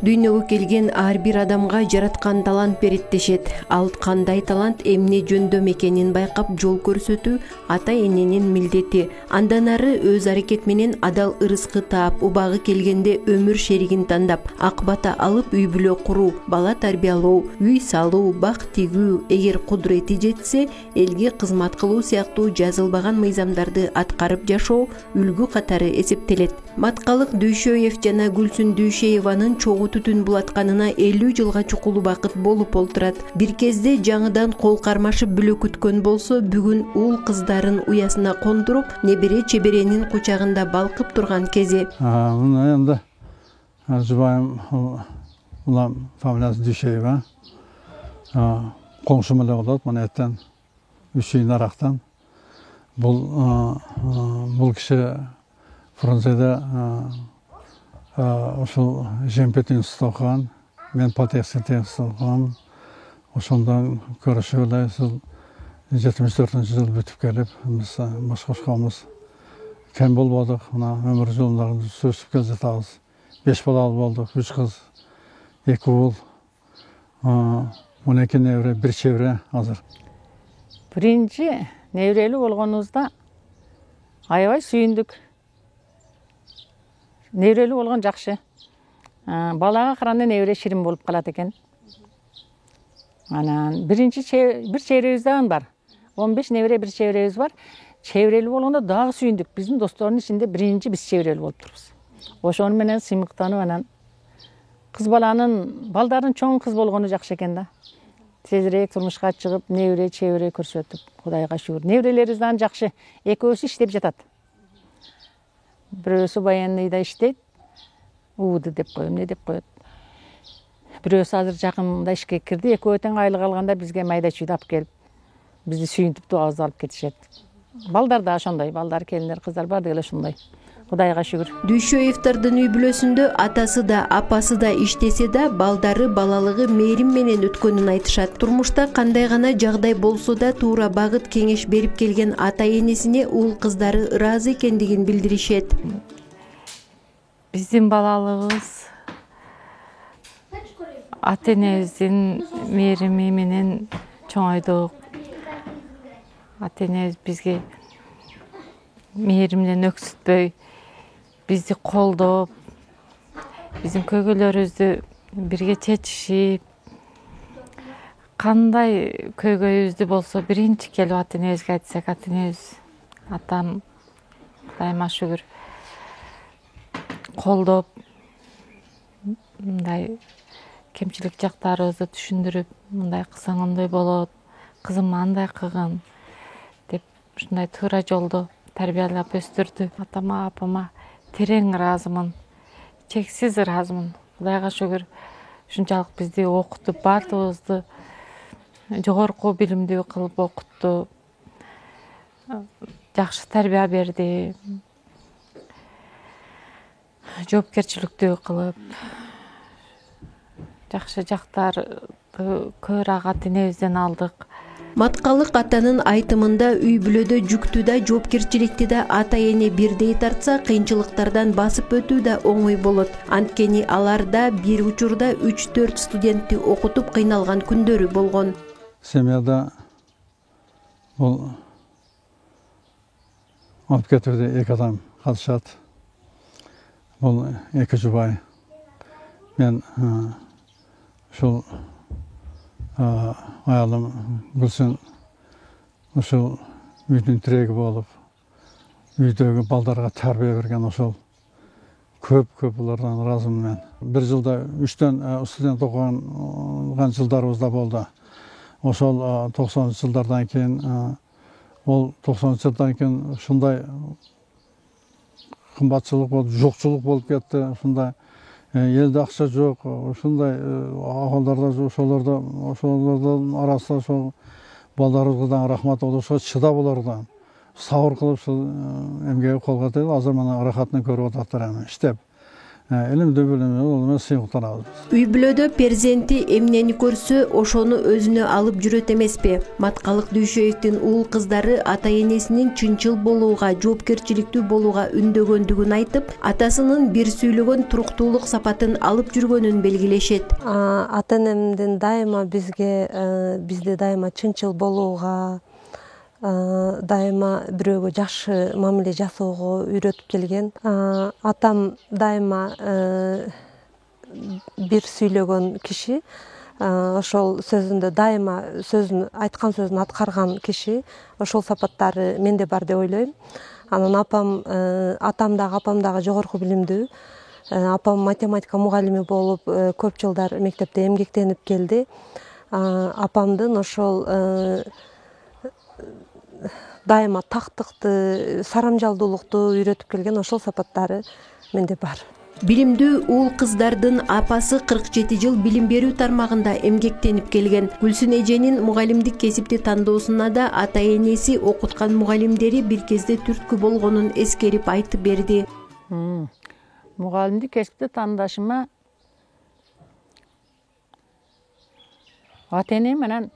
Дүйнөгө келген ар бир адамга жараткан талант берет дешет. Ал кандай талант, эмне жөндөм экенин байкап жол көрсөтүү ата-эненин милдети. Андан ары өз аракет менен адал ырыскы таап, убагы келгенде өмүр шеригин тандап, ак бата алып үй бүлө куруу, бала тарбиялоо, үй салуу, бак тигүү, эгер кудурети жетсе, элге кызмат кылуу сыяктуу жазылбаган мыйзамдарды аткарып жашоо үлгү катары эсептелет. Маткалык Дүйшөев жана Гүлсүн Дүйшееванын чогуу түтүн булатканына 50 жылга чукул убакыт болуп олтурат. Бир кезде жаңыдан кол кармашып бүлө күткөн болсо, бүгүн уул кыздарын уясына кондуруп, небере чеберенин кучагында балкып турган кези. Мына эми жубайым улам фамилиясы Дүйшеева. Коңшум эле болот, мына эттен 3 үй нарактан. Бул киши Францияда ошол Жемпет институтта окуган, мен Потехский институтта окугам. Ошондон көрүшүп эле 74-жыл бүтүп келип, биз башкачкабыз кем болбодук. Мына өмүр жолунда сөзүп кел жатабыз. 5 балалы болдук, 3 кыз, 2 уул, 12 небере, 1 чебере азыр. Биринчи неберелүү болгонубузда аябай сүйүндүк. Неберелүү болгон жакшы. Балага караганда небере ширин болуп калат экен. Анан бир чеберебиз дагы бар. 15 небере, 1 чеберебиз бар. Чеберелүү болгондо дагы сүйүндүк. Биздин достордун ичинде биринчи биз чеберелүү болуп турбуз. Ошону менен сыймыктанып, анан кыз балдардын чоң кыз болгону жакшы экен да. Тезирээк турмушка чыгып, небере, чебере көрсөтүп, Кудайга шүгүр. Неберелерибиз дагы жакшы. Экөөсү иштеп жатат. Бирөөсү военныйда иштейт. УУД деп коем, эмне деп коет. Бирөөсү азыр жакында ишке кирди. Экөө тең айлык алганда бизге майда чүйдү алып келип, бизди сүйүнтүп туабызды алып кетишет. Балдар да ошондой, балдар, келиндер, кыздар баардыгы эле ушундай. Кудайга шүгүр. Дүйшөевдардын үй бүлөсүндө атасы да, апасы да иштесе да, балдары балалыгы мээрим менен өткөнүн айтышат. Турмушта кандай гана жагдай болсо да, туура багыт кеңеш берип келген ата-энесине уул кыздары ыраазы экендигин билдиришет. Биздин балалыгыбыз ата-энебиздин мээрими менен чоңойдук. Ата-энебиз бизге мээримден өксүтпөй, бизди колдоп, биздин көйгөйлөрүбүздү бирге чечишип, кандай көйгөйүбүздү болсо биринчи келип ата-энебизге айтсак, ата-энебиз, атам, Кудайыма шүгүр, колдоп, мындай кемчилик жактарыбызды түшүндүрүп, мындай кылсаң мындай болот, кызым андай кылгын деп, ушундай туура жолдо тарбиялап өстүрдү. Атама, апама терең ыраазымын, чексиз ыраазымын. Кудайга шүгүр, ушунчалык бизди окутуп, баардыгыбызды жогорку билимдүү кылып окутту. Жакшы тарбия берди. Жоопкерчиликтүү кылып, жакшы жактарды көбүрөөк ата-энебизден алдык. Маткалык атанын айтымында үй бүлөдө жүктү да, жоопкерчиликти да ата-эне бирдей тартса, кыйынчылыктардан басып өтүү да оңой болот. Анткени аларда бир учурда 3-4 студентти окутуп кыйналган күндөрү болгон. Семьяда бул алып кетүүдө 2 адам катышат. Бул 2 жубай. Мен ушул аялым Гүлсүн ушул үйдүн тиреги болуп, үйдөгү балдарга тарбия берген ошол көп булардан ыраазымын мен. Бир жылда 3төн студент окуган жылдарыбыз да болду. Ошол 90-жылдардан кийин, ол 90-жылдардан кийин ушундай кымбатчылык болуп, жокчулук болуп кетти. Ушундай элде акча жок, ушундай акылдарда ошолордун арасында ошол балдарыбызга да рахмат болушуга чыдап олордон сабыр кылып эмгеги колго тийип, азыр мына ырахатын көрүп ататтыр эми иштеп. Elimde bölümü olmaz sıyıqtan alırız. Үй бүлөдө перзенти эмнени көрсө, ошону өзүнө алып жүрөт эмеспи? Маткалык Дүйшөевдин уул кыздары ата энесинин чынчыл болууга, жоопкерчиликтүү болууга үндөгөндүгүн айтып, атасынын бир сүйлөгөн туруктуулук сапатын алып жүргөнүн белгилешет. Ата энемдин дайыма бизди дайыма чынчыл болууга, дайыма бирөөгө жакшы мамиле жасоого үйрөтүп келген. Атам дайыма бир сүйлөгөн киши, ошол сөзүндө дайыма айткан сөзүн аткарган киши, ошол сапаттары менде бар деп ойлойм. Анан атам дагы апам дагы жогорку билимдүү. Апам математика мугалими болуп, көп жылдар мектепте эмгектенип келди. Апамдын ошол дайыма тактыкты, сарамжалдуулукту үйрөтүп келген ошол сапаттары менде бар. Билимдүү уул кыздардын апасы 47 жыл билим берүү тармагында эмгектенип келген. Гүлсүн эженин мугалимдик кесипти тандоосуна да ата энеси окуткан мугалимдери бир кезде түрткү болгонун эскерип айтып берди. Мугалимдик кесипти тандашыма ата энем менен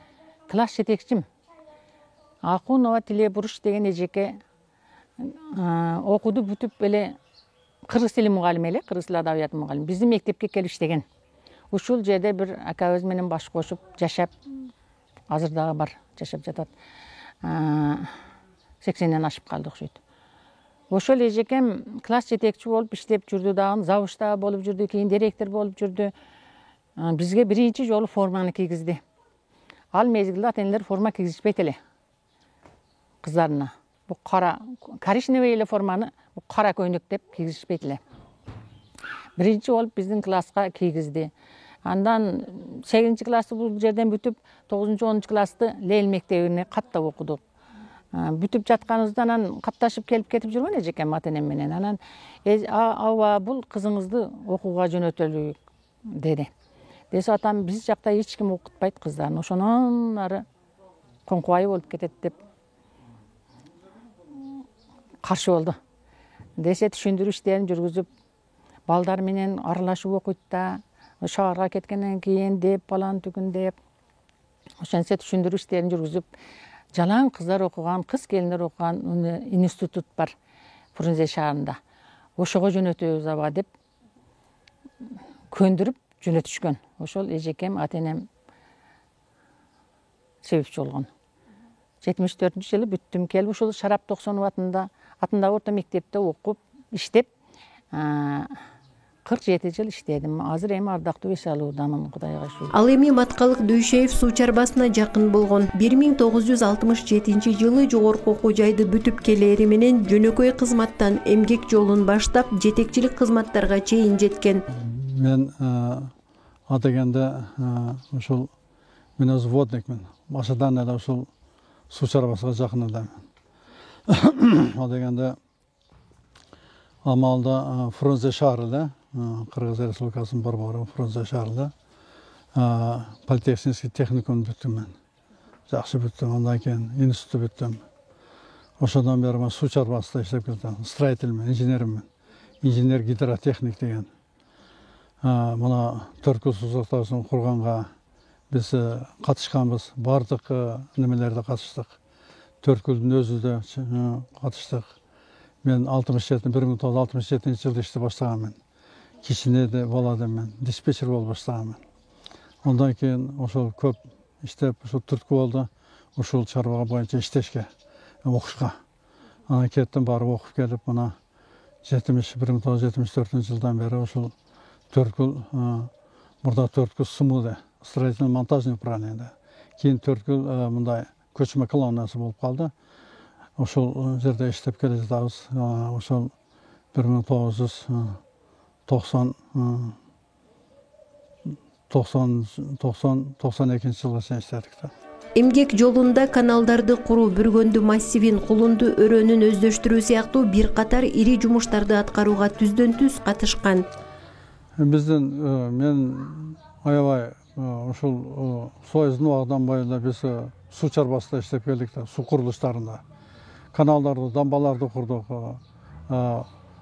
класс жетекчим Акунова Тилебуруш деген эжеке окуду бүтүп эле кыргыз тили мугалими эле, кыргыз тили адабияты мугалими. Биздин мектепке келип иштеген. Ушул жерде бир акабыз менен баш кошуп жашап, азыр дагы бар, жашап жатат. 80ден ашып калды окшойт. Ошол эжекем класс жетекчи болуп иштеп жүрдү дагы, завучта болуп жүрдү, кийин директор болуп жүрдү. Бизге биринчи жолу форманы кийгизди. Ал мезгилде ата энелер форма кийгизбейт эле кыздарына. Бу кара коричневый эле форманы кара көйнөк деп кийгизбейт эле. Биринчи болуп биздин класска кийгизди. Андан 8-классты бул жерден бүтүп, 9-10 классты Лейл мектебине каттап окудук. Бүтүп жатканыбызда анан катташып келип кетип жүргөн эжекем ата энем менен. Анан аба бул кызыңызды окууга жөнөтөлүк деди. Десе атам биз жакта эч ким окутпайт кыздарын. Ошонун ары коңкубай болуп кетет деп каршы болду. Десе түшүндүрүү иштерин жүргүзүп, балдар менен аралашып окуйт да, шаарга кеткенден кийин деп балан түгүн деп. Ошентсе түшүндүрүү иштерин жүргүзүп, жалаң кыздар окуган, кыз келиндер окуган институт бар Фрунзе шаарында. Ошого жөнөтөбүз аба деп көндүрүп жөнөтүшкөн. Ошол эжекем ата энем себепчи болгон. 74-жылы бүттүм, келип ушул Шарап Токсонов атындагы орто мектепте окуп, иштеп, 47 жыл иштедим. Азыр эми ардактуу эс алуудамын, Кудайга шүгүр. Ал эми Маткалык Дүйшөев суу чарбасына жакын болгон. 1967 жылы жогорку окуу жайды бүтүп келери менен жөнөкөй кызматтан эмгек жолун баштап, жетекчилик кызматтарга чейин жеткен. Мен атаганда ушул мен өз водникмин. Башадан эле ушул суу чарбасына жакын элем. Атаганда Амалда Фрунзе шаарында, Кыргыз Республикасынын борбору Фрунзе шаарында политехнический техникум бүттүм мен. Жакшы бүттүм, андан кийин институт бүттүм. Ошондон бери мен суу чарбасында иштеп келдим. Строительмен, инженермин. Инженер гидротехник деген. Мына Төркүл суу сактоосун курганга биз катышканбыз. Бардык немелерде катыштык. Төркүлдүн өзү да катыштык. Мен 1967 жылда иштеп баштаганмын. Кичинеде баладым мен, диспетчер болуп баштаганмын. Ondan кийин ошол көп иштеп, ошол түрткү болду. Ошол чарба боюнча иштешке, окушка. Анан кеттим, барып окуп келип, мына 1974 жылдан бери ошол Төркүл, мурда Төркүл СМУда, строительно-монтажный управлениеде. Кийин Төркүл мындай көчмө колоннасы болуп калды. Ошол жерде иштеп келе жатабыз. Ошол 1992 жылга чейин иштедик да. Эмгек жолунда каналдарды куруу, Бүргөндү массивин, Кулунду өрөөнүн өздөштүрүү сыяктуу бир катар ири жумуштарды аткарууга түздөн-түз катышкан. Биздин мен аябай ушул Союздун убагынан бою биз суу чарбасында иштеп келдик да, суу курулуштарында. Kanallarda, dambalarda kurduk.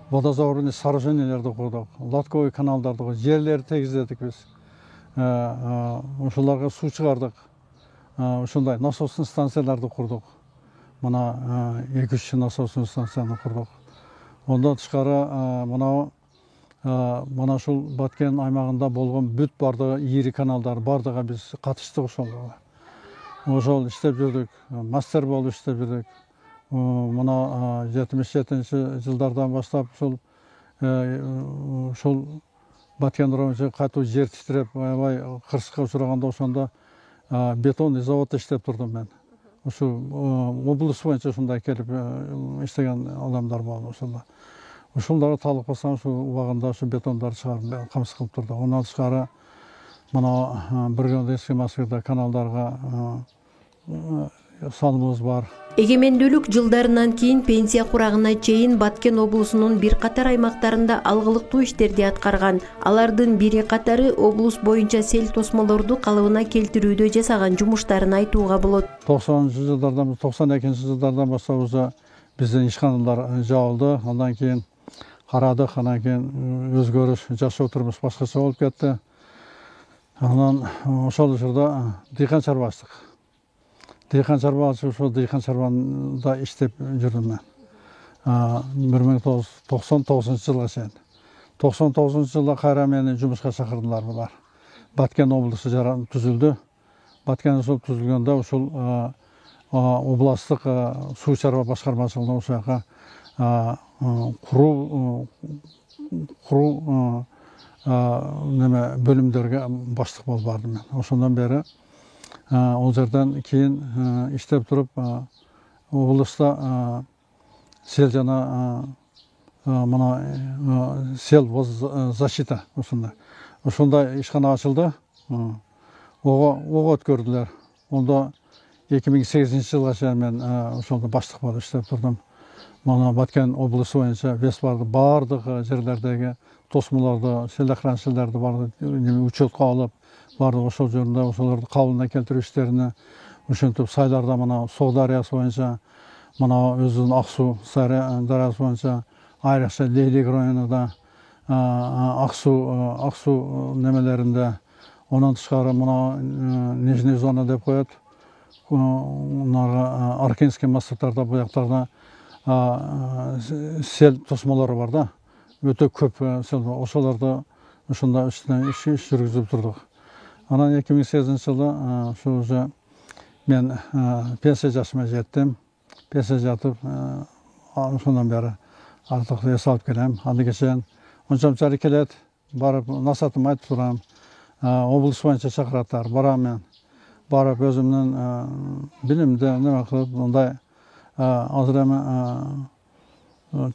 водозаборный сооруженияларды курдук, лотковый каналдарды, жерлерди тегиздедик биз. Ошолорго суу чыгардык. Ушундай насосный станцияларды курдук. Мына 2-3 насосный станцияны курдук. Ondan тышкары мына ушул Баткен аймагында болгон бүт бардыгы ийри каналдар бардыгы биз катыштык ошолго. Ошол иштеп жүрдүк, мастер болуп иштеп жүрдүк. Мына 77-жылдардан баштап ушул Баткен районунда катуу жер титиреп, аябай кырсыкка учураганда ошондо бетонный заводдо иштеп турдум мен. Ушу облус боюнча ушундай келип иштеген адамдар болду ошондо. Ушуларга талыкпасам ушу убагында ушу бетондарды чыгарып камсыз кылып турду. Ондан тышкары мына Биргелдийский Москвада каналдарга салымыбыз бар. Эгемендүүлүк жылдарынан кийин пенсия курагына чейин Баткен облусунун бир катар аймактарында алгылыктуу иштерди аткарган. Алардын бири катары облус боюнча сел тосмолорду калыбына келтирүүдө жасаган жумуштарын айтууга болот. 90-жылдардан 92-жылдардан баштап уже биздин ишканалар жабылды. Андан кийин карадык, андан кийин өзгөрүш, жашоо турмуш башкача болуп кетти. Анан ошол учурда дыйкан чарбачтык. Дыйкан чарбачы ошол дыйкан чарбанда иштеп жүрдүм мен. 1999-жылга чейин. 99-жылда кайра мени жумушка чакырдылар булар. Баткен облусу түзүлдү. Баткен ошол түзүлгөндө ушул областтык суу чарба башкармачылыгына ошол жака куруу неме бөлүмдөргө баштык болуп бардым мен. Ошондон бери ол жерден кийин иштеп туруп облуста сел жана мына сел защита ошондой ишкана ачылды. Ого өткөрдүлөр. Онда 2008-жылга чейин мен ошондо баштык болуп иштеп турдум. Мына Баткен облусу боюнча бардык жерлердеги тосмолорду, сел охранчыларды бардык учетко алып, бардык ошол жөнүндө ошолорду кабылына келтирүү иштерине ошентип Сайларда мына Соо дарыясы боюнча, мына өзүнүн Ак суу дарыясы боюнча, айрыкча Лейлек районунда Ак суу немелеринде, онан тышкары мына Нижний зона деп коет. Аркенский массивдарда буяктарда сел тосмолору бар да. Өтө көп сел, ошолорду ошондо иш жүргүзүп турдук. Анан 2008-жылы ушу уже мен пенсия жашыма жеттим. Пенсия жатып, ошондон бери артык эс алып келем. Аны кечен ончамчары келет, барып насаатымды айтып турам. Облус боюнча чакыраттар, барам мен. Барып өзүмдүн билимди неме кылып, мындай азыр эми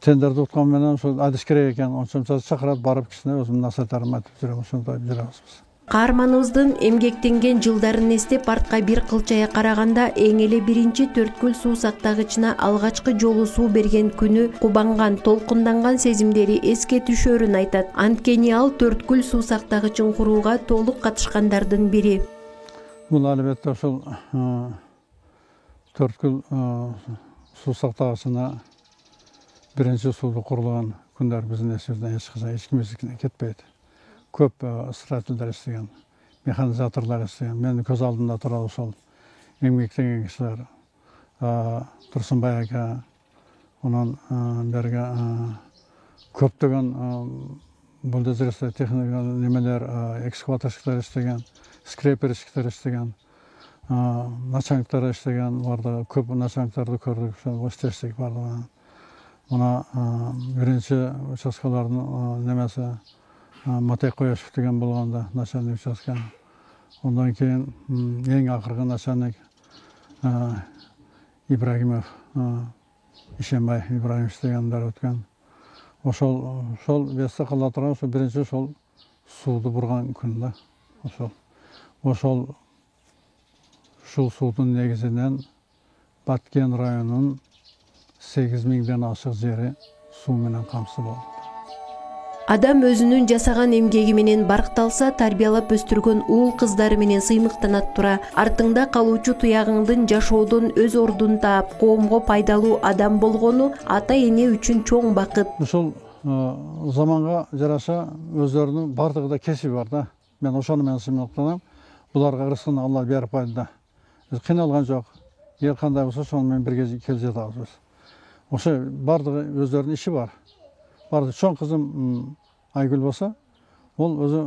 тендерди уткан менен ошо адис керек экен, ончамча чакырат, барып кичине өзүмдүн насааттарымды айтып жүрөм, ошондой жүрөбүз биз. Каарманыбыздын эмгектенген жылдарын эстеп артка бир кылчая караганда эң эле биринчи Төрткүл суу сактагычына алгачкы жолу суу берген күнү кубанган, толкунданган сезимдери эске түшөрүн айтат. Анткени ал Төрткүл суу сактагычын курууга толук катышкандардын бири. Бул албетте ошол Төрткүл суу сактагычына биринчи сууду курулаган күндөр биздин эсибизден эч качан эч кимдикине кетпейт. Көп строительдер иштеген, механизаторлор иштеген. Менин көз алдымда турат ошол эмгектенген кишилер. Турсунбай ака, онан берге көптөгөн бульдозер техника немелер, экскаваторщиктер иштеген, скреперщиктер иштеген, начальниктер иштеген барды, көп начальниктарды көрдүк, ошол иштештик барды. Мына биринчи участкалардын немеси Матек Кояшев деген болгондо начальник участка. Ondan keyin эң акыркы начальник Ибрагимов, Ишенбай Ибрагимович дегендер өткөн. Ошол бесте кала турган ошол биринчи ошол сууду бурган күн да. Ошол суудун негизинен Баткен районунун 8000ден ашык жери суу менен камсыз болду. Адам өзүнүн жасаган эмгеги менен баркталса, тарбиялап өстүргөн уул кыздары менен сыймыктанат тура. Артыңда калуучу туягыңдын жашоодон өз ордун таап, коомго пайдалуу адам болгону ата эне үчүн чоң бакыт. Ушул заманға жараша өздерінің бардығы да кесіби бар да. Мен ошону менен сыймактанам. Буларга рызкын Алла берип койду да. Биз кыйналган жок. Эгер кандай болсо ошону менен бирге келип жатабыз биз. Ошо бардығы өздерінің иши бар. Барды чоң кызым Айгүл болсо, ол өзү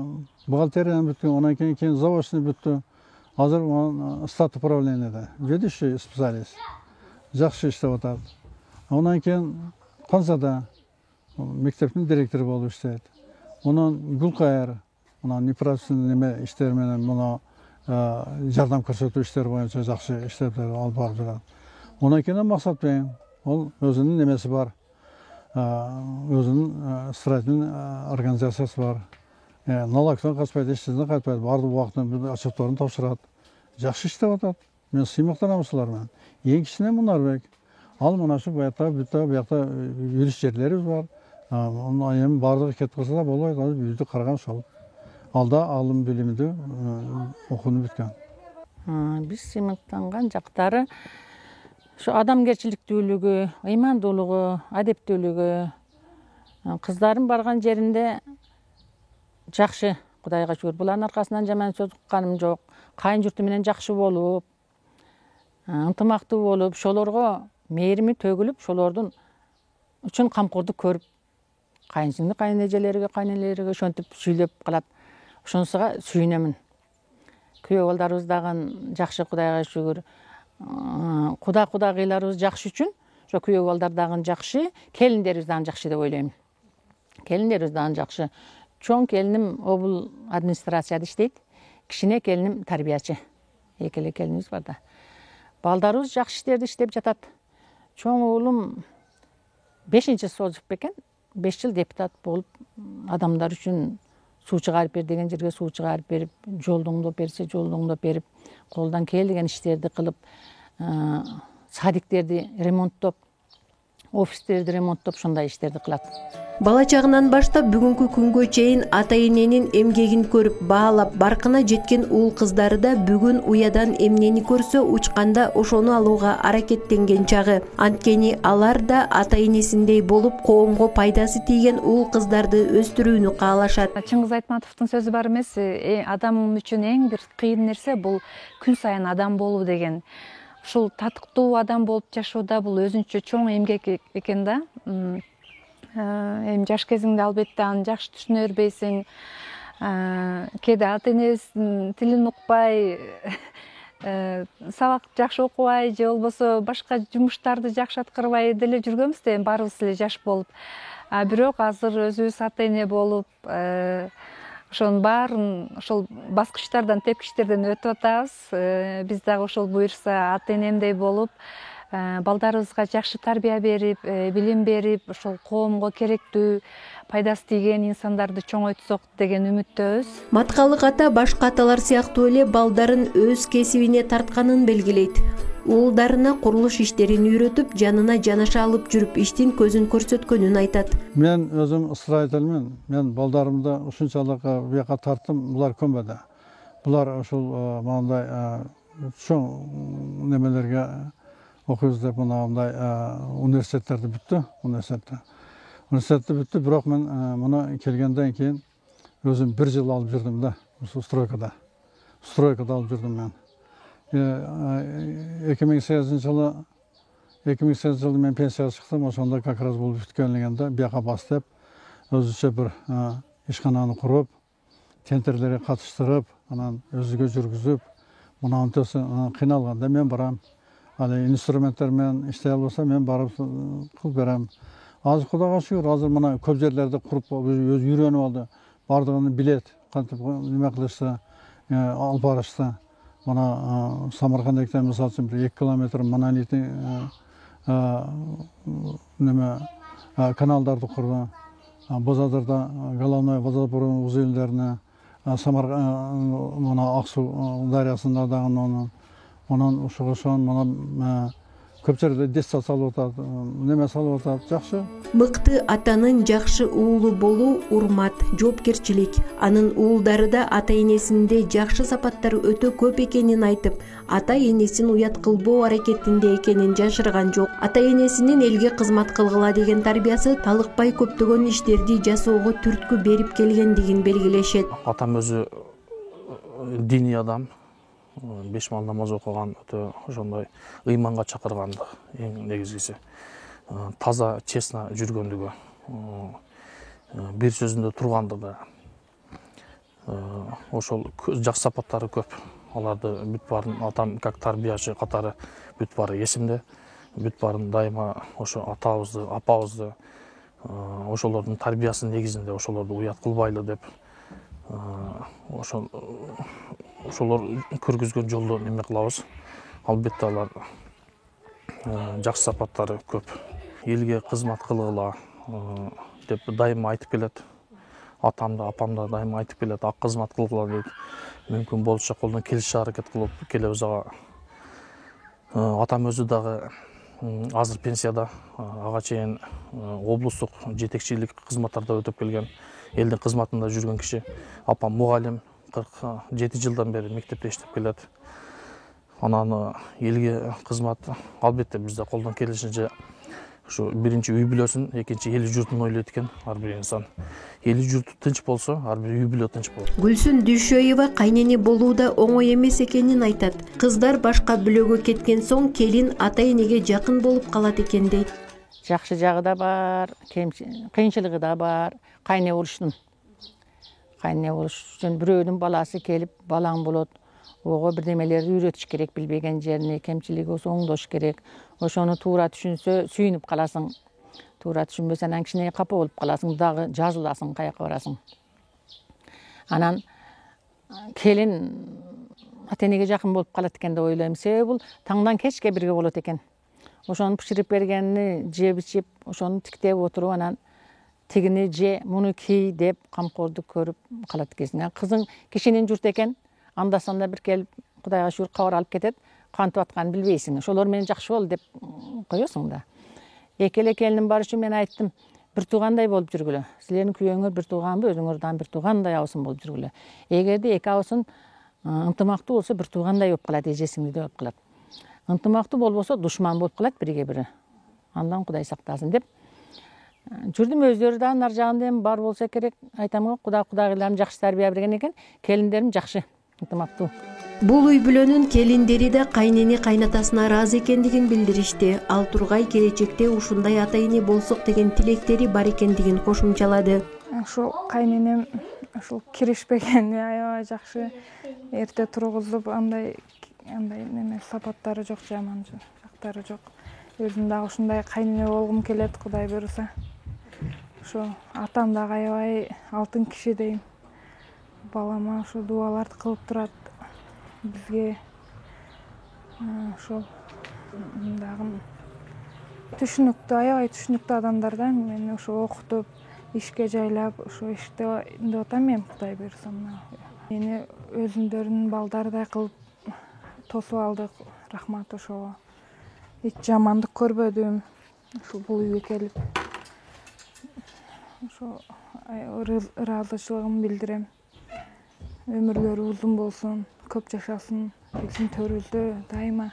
бухгалтерияны бүткөн, анан кийин заводчыны бүттү. Азыр стат управлениеде, ведущий специалист. Жакшы иштеп атат. Анан кийин Канзада мектептин директору болуп иштейт. Онан Гүлкайыр, анан неправительственный неме иштер менен муну жардам көрсөтүү иштери боюнча жакшы иштеп алып барып жатат. Онан кийин Максат Бей, ол өзүнүн немеси бар. Өзүнүн строительный организациясы бар. Налогтан качпайт, иштен кайтпайт, бардык убактында отчетторун тапшырат. Жакшы иштеп атат. Мен сыймактанам ушулар менен. Эң кичине Мунарбек. Ал мына ушу буякта, буякта юрист жерлерибиз бар. Анан эми бардыгы кетип калса да болбойт. Үйдү караган ошол. Алда алым билимди окууну бүткөн. Биз сыймактанган жактары şu адамгерчиликтүүлүгү, ыймандуулугу, адептүүлүгү, кыздардын барган жеринде жакшы, Кудайга шүгүр. Булардын аркасынан жаман сөз укканым жок. Кайын журту менен жакшы болуп, ынтымактуу болуп, ошолорго мээрими төгүлүп, ошолордун үчүн камкордук көрүп, кайынсиңди кайынэжелерге, кайнэлерге ошентип сүйлөп калат. Ошонусуга сүйүнөмүн. Күйөө балдарыбыз дагы жакшы, Кудайга шүгүр. Куда кыйларыбыз жакшы үчүн, ошо күйөө балдар дагы жакшы, келиндерибиз дагы жакшы деп ойлойм. Келиндерибиз дагы жакшы. Чоң келиним обул администрацияда иштейт. Кичине келиним тарбиячы. Эки эле келинибиз бар да. Балдарыбыз жакшы иштерди иштеп жатат. Чоң уулум 5-чи созуп бекен, 5 жыл депутат болуп, адамдар үчүн суу чыгарып бер деген жерге суу чыгарып берип, жолдоңдоп берсе жолдоңдоп берип, колдон келген иштерди кылып, садиктерди ремонттоп, офистерди ремонттоп, ушундай иштерди кылат. Бала чагынан баштап бүгүнкү күнгө чейин ата-эненин эмгегин көрүп, баалап, баркына жеткен уул кыздары да бүгүн уядан эмнени көрсө учканда ошону алууга аракеттенген чагы. Анткени алар да ата-энесиндей болуп, коомго пайдасы тийген уул кыздарды өстүрүүнү каалашат. Чыңгыз Айтматовдун сөзү бар эмес, адам үчүн эң бир кыйын нерсе бул күн сайын адам болуу деген. Ушул татыктуу адам болуп жашоодо бул өзүнчө чоң эмгек экен да. Эми жаш кезиңде албетте аны жакшы түшүнө бербейсиң. Кээде ата-энесинин тилин укпай, сабак жакшы окубай, же болбосо башка жумуштарды жакшы аткарбай деле жүргөнбүз да, эми баарыбыз эле жаш болуп. Бирок азыр өзүбүз ата-эне болуп, ошонун баарын ошол баскычтардан, тепкичтерден өтүп атабыз. Биз дагы ошол буюрса ата-энемдей болуп, балдарыбызга жакшы тарбия берип, билим берип, ошол коомго керектүү, пайдасы тийген инсандарды чоңойтсок деген үмүттөбүз. Маткалык ата башка аталар сыяктуу эле балдарын өз кесибине тартканын белгилейт. Уулдарына курулуш иштерин үйрөтүп, жанына жанаша алып жүрүп, иштин көзүн көрсөткөнүн айтат. Мен өзүм ыстырайтелмин. Мен балдарымды ушунчалык бияка тарттым, булар көнбөдү. Булар ушул мындай чоң немелерге окуйбуз деп мындай университеттерди бүттү, университетти бүттү, бирок мен муну келгенден кийин өзүм 1 жыл алып жүрдүм да, ушул стройкада алып жүрдүм мен. 2008 жылы мен пенсияга чыктым, ошондо как раз бул бүткөнлүгүндө бияка бастап өзүчө бир ишкананы куруп, тендерлерге катыштырып, анан өзүгө жүргүзүп, мына антысы кыйналганда мен барам. Аны инструменттер менен иштей албаса мен барып кылып берем. Азыр Кудайга шүгүр, азыр мына көп жерлерди куруп өзү үйрөнүп алды. Бардыгын билет, кантип неме кылышты, алып барышты. Мына Самаркандыктан мисалы үчүн 2 километр монолитный неме каналдарды курду. Бозадырда головной водопровод узелдерине, мына Аксу дарыясында дагы онан ошон мына көп жерде детсад салып атат, неме салып атат, жакшы. Мыкты атанын жакшы уулу болуу урмат, жоопкерчилик. Анын уулдары да ата энесинде жакшы сапаттары өтө көп экенин айтып, ата энесин уят кылбоо аракетинде экенин жашырган жок. Ата энесинин элге кызмат кылгыла деген тарбиясы талыкпай көптөгөн иштерди жасоого түрткү берип келгендигин белгилешет. Атам өзү диний адам, 5 мал намаз окуган, өтө ошондой ыйманга чакырганды эң негизгиси. Таза, честно жүргөндүгү, бир сөзүндө тургандыгы, ошол жакшы сапаттары көп. Аларды бүт баарын атам как тарбиячы катары бүт баары эсимде. Бүт баарын дайыма ошо атабызды, апабызды, ошолордун тарбиясынын негизинде ошолорду уят кылбайлы деп, ошолор көргөзгөн жолдо неме кылабыз. Албетте алар жакшы сапаттары көп. Элге кызмат кылгыла деп дайыма айтып келет. Атам да, апам да дайыма айтып келет, ак кызмат кылгыла дейт. Мүмкүн болушунча колдон келишчи аракет кылып келебиз ага. Атам өзү дагы азыр пенсияда, ага чейин облустук жетекчилик кызматтарда өтүп келген, элдин кызматында жүргөн киши. Апам мугалим, 47 жылдан бери мектепте иштеп келет. Анан элге кызмат албетте бизде колдон келишинче ушу биринчи үй бүлөсүн, экинчи эли журтун ойлойт экен ар бир инсан. Эли журту тынч болсо, ар бир үй бүлө тынч болот. Гүлсүн Дүйшөева кайнене болууда оңой эмес экенин айтат. Кыздар башка бүлөгө кеткен соң келин ата энеге жакын болуп калат экен дейт. Жакшы жагы да бар, кыйынчылыгы да бар. Кайне болуштун. Кайне болуш үчүн бирөөнүн баласы келип, балаң болот. Ого бирдемелерди үйрөтүш керек, билбеген жерине кемчилиги болсо оңдош керек. Ошону туура түшүнсө сүйүнүп каласың. Туура түшүнбөсөң анан кичине капа болуп каласың, дагы жазыласың, каяка барасың. Анан келин ата энеге жакын болуп калат экен деп ойлойм. Себеби бул таңдан кечке бирге болот экен. Ошону пиширип бергенини жеп ичип, ошону тиктеп отуруп, анан тигини же, муну ки деп камкордук көрүп калат экенсиң. Кызың кишинин журту экен, анда санда бир келип, Кудайга шүгүр кабар алып кетет, кантип атканын билбейсиң. Ошолор менен жакшы бол деп коесуң да. Эки эле келиним бар үчүн мен айттым, бир туугандай болуп жүргүлө. Силердин күйөөңөр бир тууганбы, өзүңөрдөн бир туугандай абысын болуп жүргүлө. Эгерде эки абысын ынтымактуу болсо, бир туугандай болуп калат, эже-сиңдидей болуп калат. Ынтымактуу болбосо, душман болуп калат бириге бири. Андан Кудай сактасын деп жүрдүм. Өздөрү да нар жагында эми бар болсо керек. Айтам го, кудагыйларым жакшы тарбия берген экен, келиндерим жакшы, ынтымактуу. Бул үй бүлөнүн келиндери да кайнене кайнатасына ыраазы экендигин билдиришти. Ал Тургай келечекте ушундай ата эне болсок деген тилектери бар экендигин кошумчалады. Ошол кайненем ушул киришпегени аябай жакшы, эрте тургузуп, андай неме сапаттары жок, жаман жактары жок. Өзүм дагы ушундай кайнене болгум келет, Кудай буйруса. Ошо атам дагы аябай алтын киши дейм. Балама ошо дуаларды кылып турат бизге. Ошол дагы түшүнүктүү, аябай түшүнүктүү адамдар да. Мени ошо окутуп, ишке жайлап, ошо иштеп атам мен, Кудай буйруса. Мени өзүндөрүнүн балдарыдай кылып тосуп алдык. Рахмат ошого. Эч жамандык көрбөдүм. Ушул бул үйгө келип ошо ыраазычылыгымды билдирем. Өмүрлөрү узун болсун, көп жашасын, биздин төрүбүздө дайыма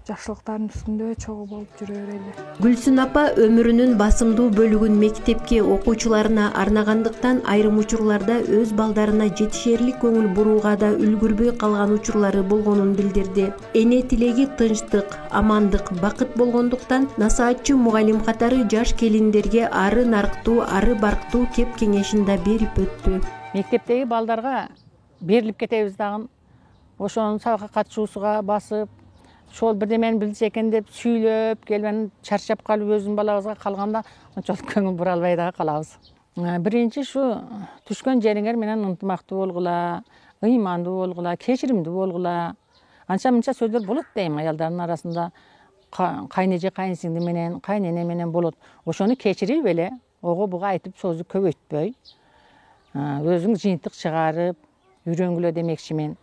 жакшылыктардын үстүндө чогуу болуп жүрө берели. Гүлсүн апа өмүрүнүн басымдуу бөлүгүн мектепке окуучуларына арнагандыктан айрым учурларда өз балдарына жетишерлик көңүл бурууга да үлгүрбөй калган учурлары болгонун билдирди. Эне тилеги тынчтык, амандык, бакыт болгондуктан насаатчы мугалим катары жаш келиндерге ары нарктуу, ары барктуу кеп кеңешин да берип өттү. Мектептеги балдарга берилип кетебиз дагы. Ошонун сабакка катышуусуга басып, ошол бирдемени билсе экен деп сүйлөп келип, чарчап калып өзүнүн балабызга калганда ончолук көңүл бура албай дагы калабыз. Биринчи ушу түшкөн жериңер менен ынтымактуу болгула, ыймандуу болгула, кечиримдүү болгула. Анча мынча сөздөр болот дейм аялдардын арасында. Кайнеже кайынсиңди менен, кайнене менен болот. Ошону кечирип эле, ого буга айтып сөздү көбөйтпөй, өзүң жыйынтык чыгарып, үйрөнгүлө демекчимин.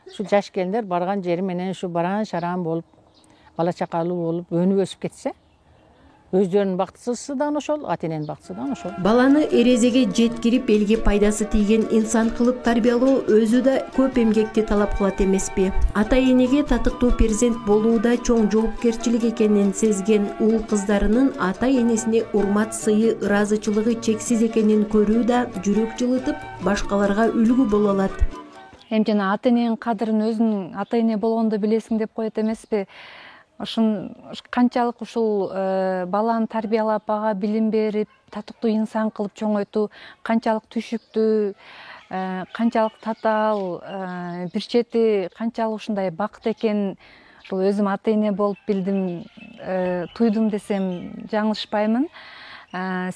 Ушу жаш келиндер барган жери менен ушу баран шаран болуп, бала чакалуу болуп өнүп өсүп кетсе, өздөрүнүн бактысызы да ошол, ата эненин бактысы да ошол. Баланы эрезеге жеткирип элге пайдасы тийген инсан кылып тарбиялоо өзү да көп эмгекти талап кылат эмеспи? Ата энеге татыктуу перзент болууда чоң жоопкерчилик экенин сезген уул кыздарынын ата энесине урмат, сыйы, ыраазычылыгы чексиз экенин көрүү да жүрөк жылытып, башкаларга үлгү боло алат. Эми жана ата эненин кадырын өзүң ата эне болгондо билесиң деп коет эмеспи? Канчалык ушул баланы тарбиялап, ага билим берип, татыктуу инсан кылып чоңойтуу канчалык түйшүктүү, канчалык татаал, бир чети канчалык ушундай бакыт экенин ушул өзүм ата эне болуп билдим, туйдум десем жаңылышпаймын.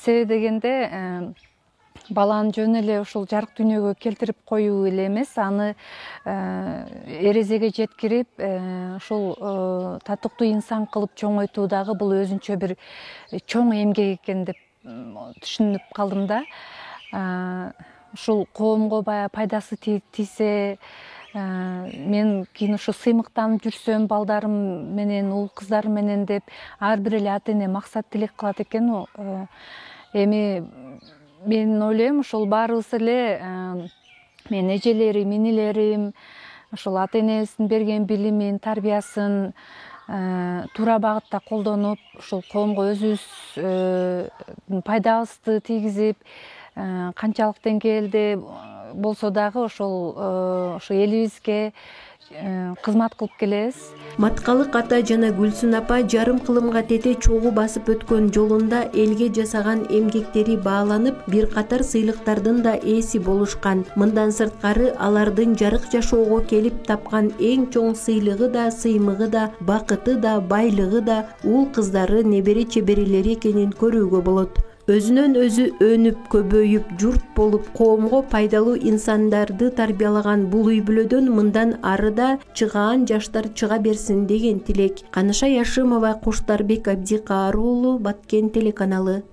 Себеби дегенде баланы жөн эле ушул жарык дүйнөгө келтирип коюу эле эмес, аны эрезеге жеткирип, ушул татыктуу инсан кылып чоңойтуу дагы бул өзүнчө бир чоң эмгек экен деп түшүнүп калдым да. Ушул коомго баягы пайдасы тийсе, мен кийин ушу сыймыктанып жүрсөм балдарым менен, уул кыздарым менен деп ар бир эле ата эне максат тилек кылат экен. Эми мен ойлойм, ушул баарыбыз эле менин эжелерим, инилерим ушул ата энесинин берген билимин, тарбиясын туура багытта колдонуп, ушул коомго өзүбүз пайдабызды тийгизип, канчалык деңгээлде болсо дагы ошол элибизге кызмат кылып келебиз. Маткалык ата жана Гүлсүн апа жарым кылымга тете чогуу басып өткөн жолунда элге жасаган эмгектери бааланып, бир катар сыйлыктардын да ээси болушкан. Мындан сырткары алардын жарык жашоого келип тапкан эң чоң сыйлыгы да, сыймыгы да, бакыты да, байлыгы да уул кыздары, небере чеберелери экенин көрүүгө болот. Өзүнөн өзү өнүп, көбөйүп, журт болуп, коомго пайдалуу инсандарды тарбиялаган бул үй бүлөдөн мындан ары да чыгаан жаштар чыга берсин деген тилек. Каныша Яшымова, Куштарбек Абдикаар уулу, Баткен телеканалы.